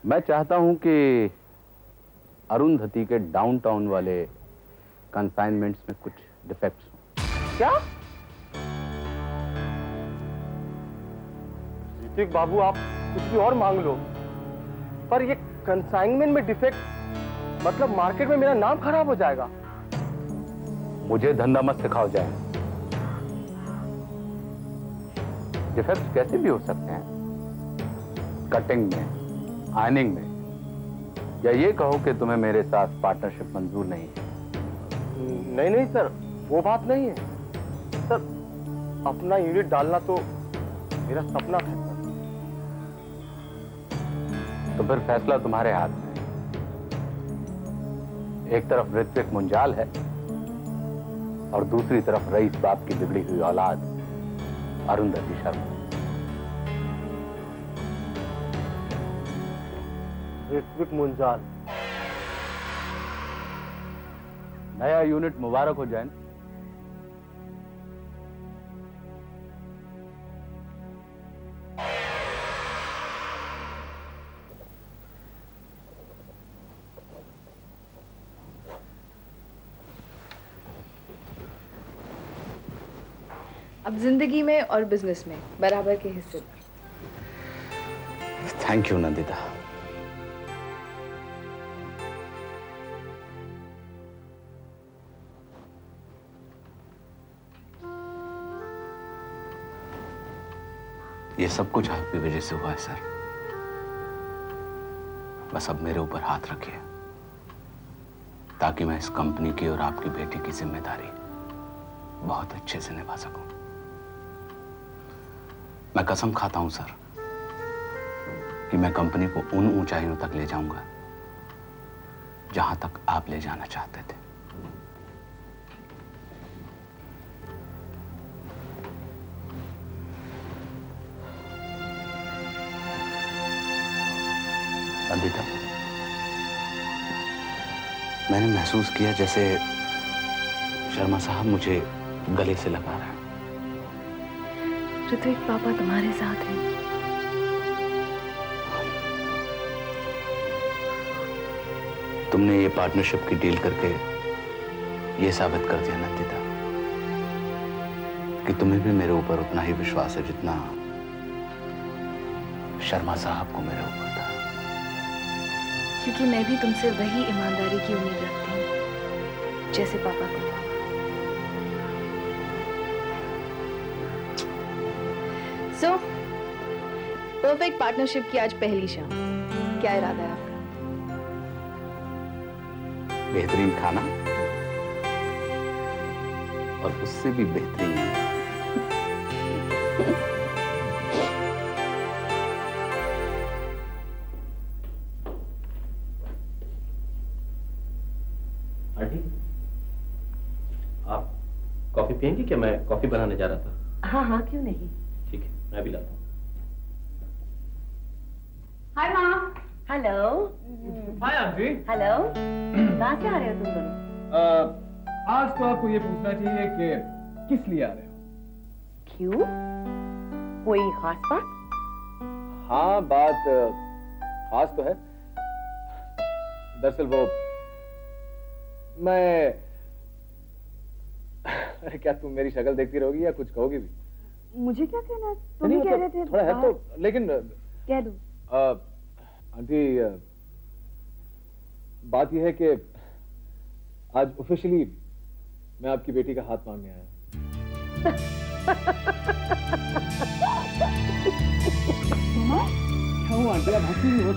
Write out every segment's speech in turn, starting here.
मैं चाहता हूं कि अरुंधति के डाउनटाउन वाले कंसाइनमेंट्स में कुछ डिफेक्ट्स हों। क्या? ऋतिक बाबू, आप कुछ भी और मांग लो, पर ये कंसाइनमेंट में डिफेक्ट मतलब मार्केट में मेरा नाम खराब हो जाएगा। मुझे धंधा मत सिखाओ जाए। डिफेक्ट्स कैसे भी हो सकते हैं, कटिंग में, आयनिंग में, या ये कहो कि तुम्हें मेरे साथ पार्टनरशिप मंजूर नहीं है। नहीं नहीं सर, वो बात नहीं है सर। अपना यूनिट डालना तो मेरा सपना था सर। तो फिर फैसला तुम्हारे हाथ में है। एक तरफ ऋत्विक मुंजाल है और दूसरी तरफ रईस बाप की बिगड़ी हुई औलाद अरुंधति शर्मा। ऋत्विक मुंजाल, नया यूनिट मुबारक हो जैन। अब जिंदगी में और बिजनेस में बराबर के हिस्से। Thank you Nandita. ये सब कुछ आपकी वजह से हुआ है सर। बस अब मेरे ऊपर हाथ रखिए ताकि मैं इस कंपनी की और आपकी बेटी की जिम्मेदारी बहुत अच्छे से निभा सकूं। मैं कसम खाता हूं सर कि मैं कंपनी को उन ऊंचाइयों तक ले जाऊंगा जहां तक आप ले जाना चाहते थे। नंदिता, मैंने महसूस किया जैसे शर्मा साहब मुझे गले से लगा रहे हैं। ऋत्विक पापा तुम्हारे साथ हैं। तुमने ये पार्टनरशिप की डील करके ये साबित कर दिया नंदिता कि तुम्हें भी मेरे ऊपर उतना ही विश्वास है जितना शर्मा साहब को मेरे ऊपर था। क्योंकि मैं भी तुमसे वही ईमानदारी की उम्मीद रखती हूँ जैसे पापा को। सो परफेक्ट पार्टनरशिप की आज पहली शाम, क्या इरादा है आपका? बेहतरीन खाना और उससे भी बेहतरीन आंटी, आप कॉफी पियेंगी क्या? मैं कॉफी बनाने जा रहा था। हाँ हाँ, क्यों नहीं। ठीक है, मैं भी लाता हूँ। हाय माँ। हेलो। Hi aunty. हेलो। कहाँ से आ रहे हो तुम दोनों? आज तो आपको ये पूछना चाहिए कि किस लिए आ रहे हो? क्यों? कोई खास बात? हाँ, बात खास तो है। दरअसल वो मैं अरे क्या तुम मेरी शक्ल देखती रहोगी या कुछ कहोगी भी? मुझे क्या कहना? तुम नहीं, ही कह रहे थे। थोड़ा है तो, लेकिन कह दूं? आंटी, बात यह है कि आज ऑफिशियली मैं आपकी बेटी का हाथ मांगने आया हूँ। आंटी, आप हंसी नहीं हो।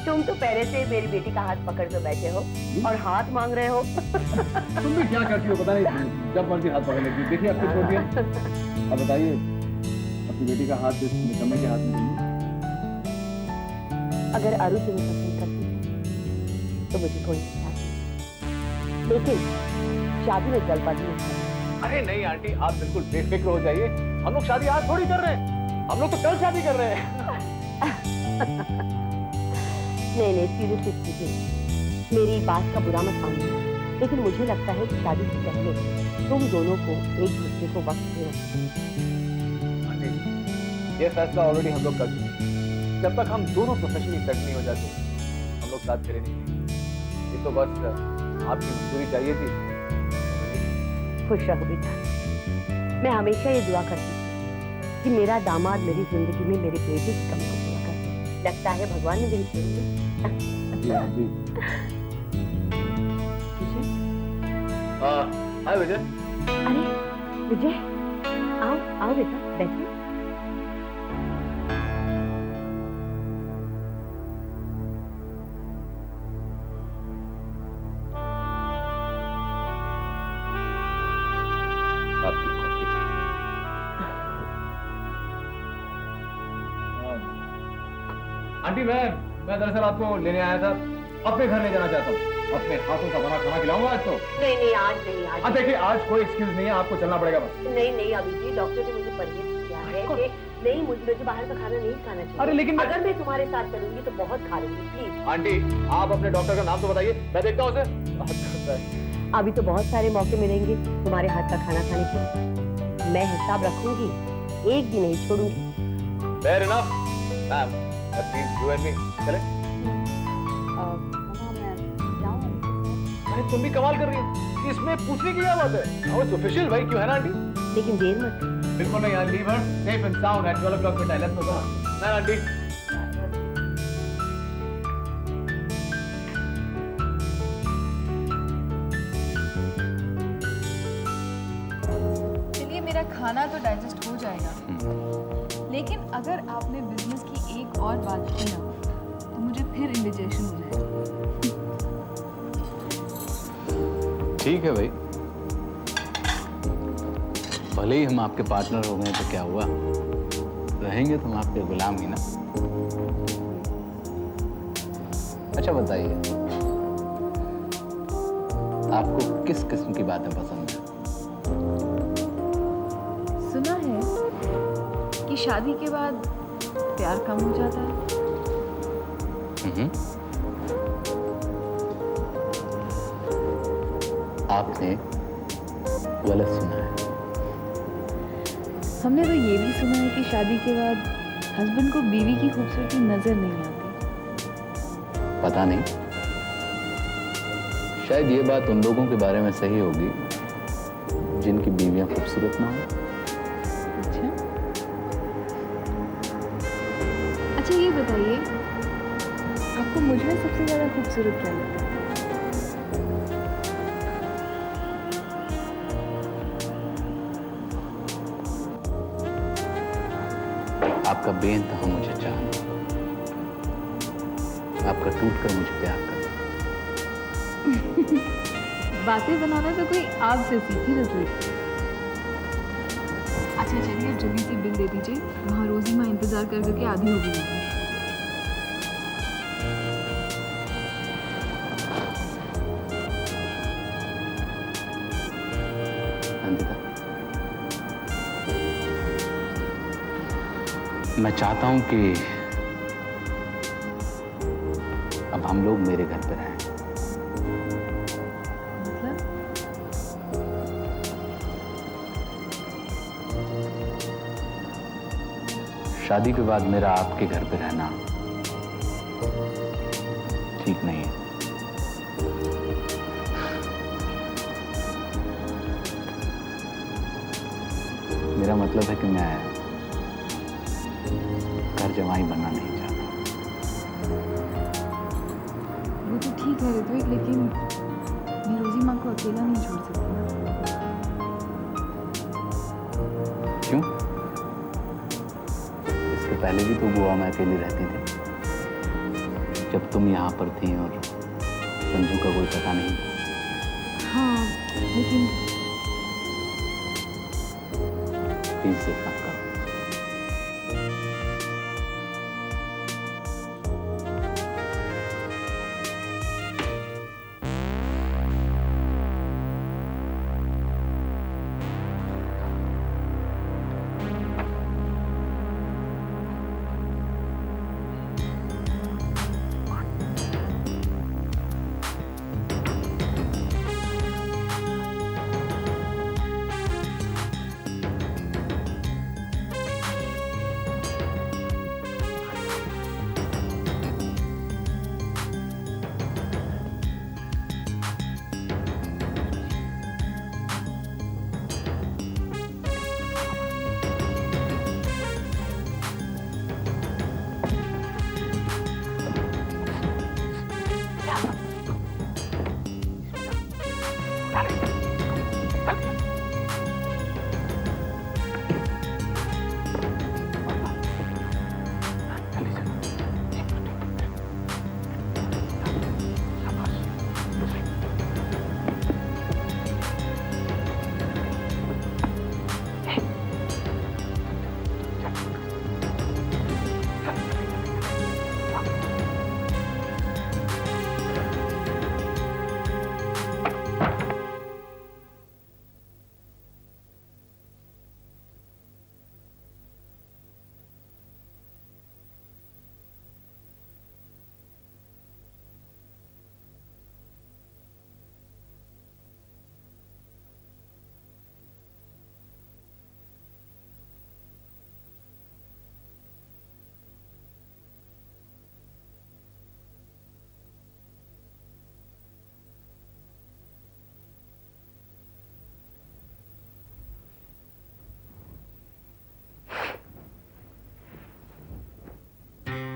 तुम तो पहले से मेरी बेटी का हाथ पकड़ कर बैठे हो और हाथ मांग रहे हो। तुम भी क्या करती हो पता नहीं, जब मर्जी हाथ पकड़ लेती हो। देखिए आपकी छोटी है। अब बताइए, अपनी बेटी का हाथ इस निकम्मे के हाथ में देंगे? अगर अरु तुम्हें पसंद करती है तो मुझे कोई इच्छा नहीं, लेकिन शादी में जल्दबाजी नहीं। अरे नहीं आंटी, आप बिल्कुल बेफिक्र हो जाइए। हम लोग शादी आज थोड़ी कर रहे हैं, हम लोग तो कल शादी कर रहे हैं। नहीं, सीरियसली स्पीकिंग, मेरी बात का बुरा मत मानिए, लेकिन मुझे लगता है कि शादी से पहले तुम दोनों को एक दूसरे को वक्त देना चाहिए। ये फैसला ऑलरेडी हम लोग कर चुके हैं। जब तक हम दोनों प्रोफेशनली सेट नहीं हो जाते हम लोग साथ खड़े नहीं। ये तो बस आपकी मंजूरी चाहिए थी। खुश रहो बेटा। मैं हमेशा ये दुआ करती हूँ कि मेरा दामाद मेरी जिंदगी में मेरे बेटे की कमी को पूरा कर। लगता है भगवान ने मेरी सुनी। जी हाँ जी। हाय विजय। अरे विजय, आओ आओ बेटा, बैठो। आपकी कॉफी। आंटी मैं दरअसल आपको लेने आया था, अपने घर ले जाना चाहता हूँ। अपने हाथों का बना खाना खिलाऊंगा आज तो। नहीं आज नहीं, आज देखिए आज कोई एक्सक्यूज नहीं है, आपको चलना पड़ेगा बस। नहीं अभी जी, डॉक्टर ने मुझे परहेज किया है कि नहीं, मुझे बाहर का खाना नहीं खाना चाहिए। अरे लेकिन अगर मैं तुम्हारे साथ चलूंगी तो बहुत खा लूंगी, प्लीज। आंटी आप अपने डॉक्टर का नाम तो बताइए, मैं देखता हूँ उसे। अभी तो बहुत सारे मौके मिलेंगे तुम्हारे हाथ का खाना खाने के। मैं हिसाब रखूंगी, एक भी नहीं छोड़ूंगी। Fair enough, ma'am. That means you and me. चले? अरे तुम भी कमाल कर रही हो, इसमें पूछने की क्या बात है? Now it's official भाई, क्यों है ना आंटी? लेकिन देर मत। बिल्कुल नहीं यार, leave her safe and sound at 12 o'clock midnight. Let's go. ना आंटी। चलिए, मेरा खाना तो डाइजेस्ट हो जाएगा, लेकिन अगर आपने बिजनेस की एक और बात की ना तो मुझे फिर इंडिजेशन हो जाएगा। ठीक है भाई, भले ही हम आपके पार्टनर हो गए तो क्या हुआ, रहेंगे तुम आपके गुलाम ही ना। अच्छा बताइए, आपको किस किस्म की बातें पसंद है? सुना है कि शादी के बाद प्यार कम हो जाता है। आपने गलत सुना है। हमने तो ये भी सुना है कि शादी के बाद हस्बैंड को बीवी की खूबसूरती नजर नहीं आती। पता नहीं, शायद ये बात उन लोगों के बारे में सही होगी जिनकी बीवियां खूबसूरत ना हो। अच्छा ये बताइए, आपको मुझ में सबसे ज्यादा खूबसूरत क्या लगता है? आपका बेइंतहा मुझे चाहना, आपका टूटकर मुझे प्यार करना। बातें बनाना तो कोई आपसे सीखी रसोई। अच्छा चलिए, अब जल्दी से बिल दे दीजिए, वहाँ रोजी माँ इंतजार कर करके आधी हो गई है। नंदिता, मैं चाहता हूं कि अब हम लोग मेरे घर पे रहें। मतलब? शादी के बाद मेरा आपके घर पे रहना ठीक नहीं है। मेरा मतलब है कि मैं घर जमाई बनना नहीं चाहता। वो तो ठीक है ऋत्विक, लेकिन मैं रोजी माँ को अकेला नहीं छोड़ सकती ना। क्यों? इससे पहले भी तो गोवा में अकेली रहती थी, जब तुम यहाँ पर थी और संजू का कोई पता नहीं। हाँ, लेकिन प्लीज जिद मत करो।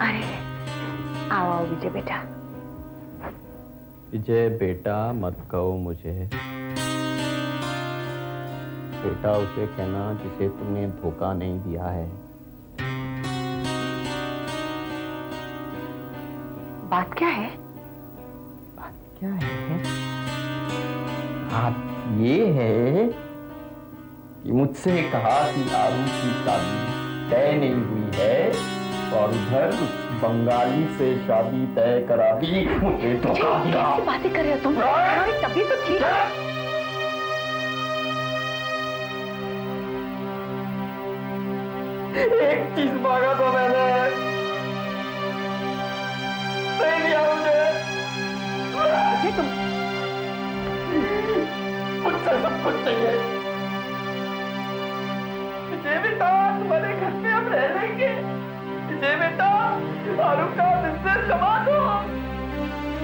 अरे आओ आओ विजय बेटा। विजय बेटा मत कहो मुझे, बेटा उसे कहना जिसे तुमने धोखा नहीं दिया है। बात क्या है? बात क्या है? बात ये है कि मुझसे कहा कि आरू की शादी तय नहीं हुई है और उधर उस बंगाली से शादी तय करा दी। मुझे धोखा दिया। कैसी बातें कर रहे हो तुम? तुम्हारी तबीयत तो ठीक है? एक चीज मांगा तो मैंने नहीं दिया मुझे। विजय तुम मुझसे सब कुछ चाहिए। विजय बेटा तुम्हारे घर पे हम रह लेंगे। विजय बेटा आरू का बिजनेस जमा दो।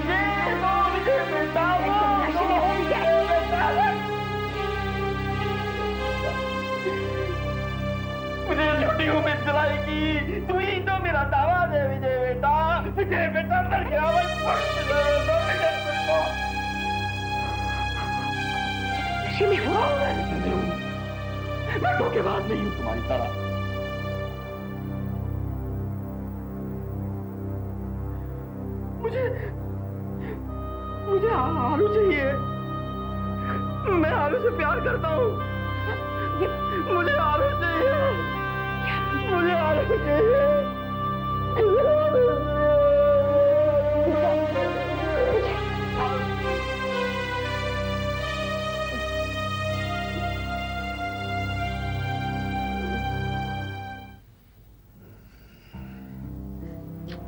ये लो विजय बेटा, नशे में हो विजय। मुझे झूठी उम्मीद दिलाएगी। तू ही तो मेरा दामाद है विजय बेटा। विजय बेटा मर गया। नशे में हो? मैं धोखेबाज नहीं हूँ तुम्हारी तरह। मुझे आलू चाहिए। मैं आलू से प्यार करता हूँ। मुझे आलू चाहिए। मुझे आलू चाहिए। मुझे आलू चाहिए।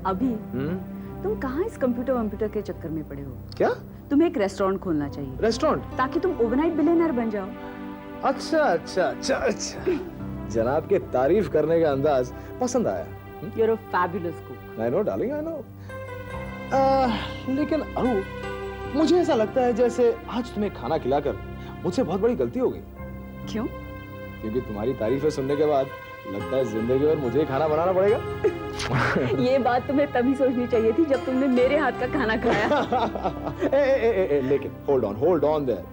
अभी तुम कहाँ इस कंप्यूटर के चक्कर में पड़े हो? क्या? तुम्हें एक रेस्टोरेंट खोलना चाहिए रेस्टोरेंट? ताकि तुम ओवरनाइट बिलियनर बन जाओ। अच्छा अच्छा अच्छा अच्छा, जनाब के तारीफ करने का अंदाज पसंद आया। You are a fabulous cook. I know darling, I know. लेकिन अरू, मुझे ऐसा लगता है जैसे आज तुम्हें खाना खिलाकर मुझसे बहुत बड़ी गलती हो गई। क्यों? क्योंकि तुम्हारी तारीफें सुनने के बाद लगता है जिंदगी भर मुझे ही खाना बनाना पड़ेगा। ये बात तुम्हें तभी सोचनी चाहिए थी जब तुमने मेरे हाथ का खाना खाया। लेकिन होल्ड ऑन देयर।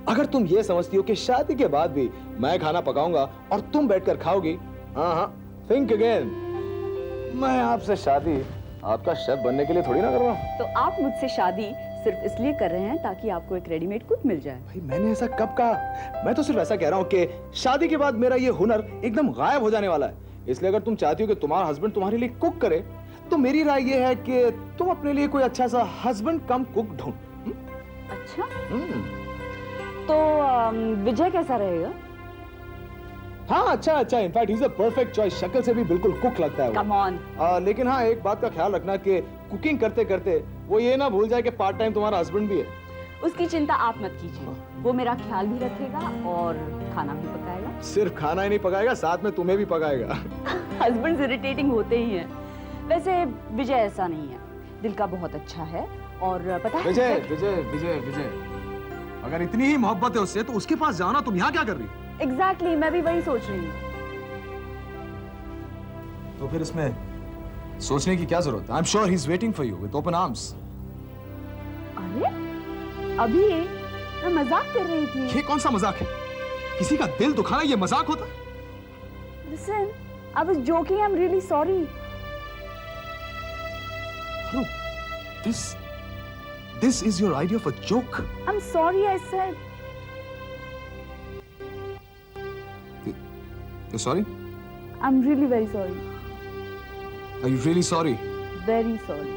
अगर तुम ये समझती हो कि शादी के बाद भी मैं खाना पकाऊंगा और तुम बैठकर खाओगी, हाँ, थिंक अगेन। मैं आपसे शादी आपका शेफ बनने के लिए थोड़ी ना कर रहा हूं। तो आप मुझसे शादी सिर्फ इसलिए कर रहे हैं ताकि आपको एक रेडीमेड कुक मिल जाए। भाई मैंने ऐसा कब कहा? मैं तो सिर्फ ऐसा कह रहा हूँ कि शादी के बाद मेरा ये हुनर एकदम गायब हो जाने वाला है। इसलिए अगर तुम चाहती हो कि तुम्हारा हस्बैंड तुम्हारे लिए कुक करे, तो मेरी राय ये है कि तुम अपने लिए कोई अच्छा सा हस्बैंड कम कुक ढूंढ। अच्छा, तो विजय कैसा रहेगा? हाँ, अच्छा, in fact he is a perfect choice. शक्ल से भी बिल्कुल कुक लगता है वो। Come on. लेकिन हाँ, एक बात का ख्याल रखना कि कुकिंग करते करते वो ये ना भूल जाए कि पार्ट टाइम तुम्हारा हस्बैंड भी है। उसकी चिंता आप मत कीजिए, वो मेरा ख्याल भी रखेगा और खाना भी पकाएगा। सिर्फ खाना ही नहीं पकाएगा, साथ में तुम्हें भी पकाएगा। हस्बैंड इरिटेटिंग होते ही हैं। वैसे विजय ऐसा नहीं है, दिल का बहुत अच्छा है। और पता है विजय, अगर इतनी ही मोहब्बत है उससे तो उसके पास जाना। तुम यहाँ क्या कर रही हो? एग्जैक्टली, मैं भी वही सोच रही हूँ। तो फिर इसमें सोचने की क्या जरूरत है? I am sure he is waiting for you with open arms. अरे अभी मैं मजाक कर रही थी। ये कौन सा मजाक है? किसी का दिल दुखाना ये मजाक होता? Listen, I was joking. I'm really sorry. This is your idea of a joke? I'm sorry, I said. You're sorry? I'm really very sorry. Are you really sorry? Very sorry.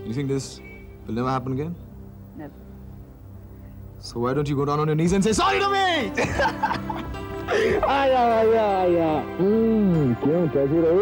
You think this will never happen again? Never. So why don't you go down on your knees and say sorry to me? आया। क्यों कैसी रही?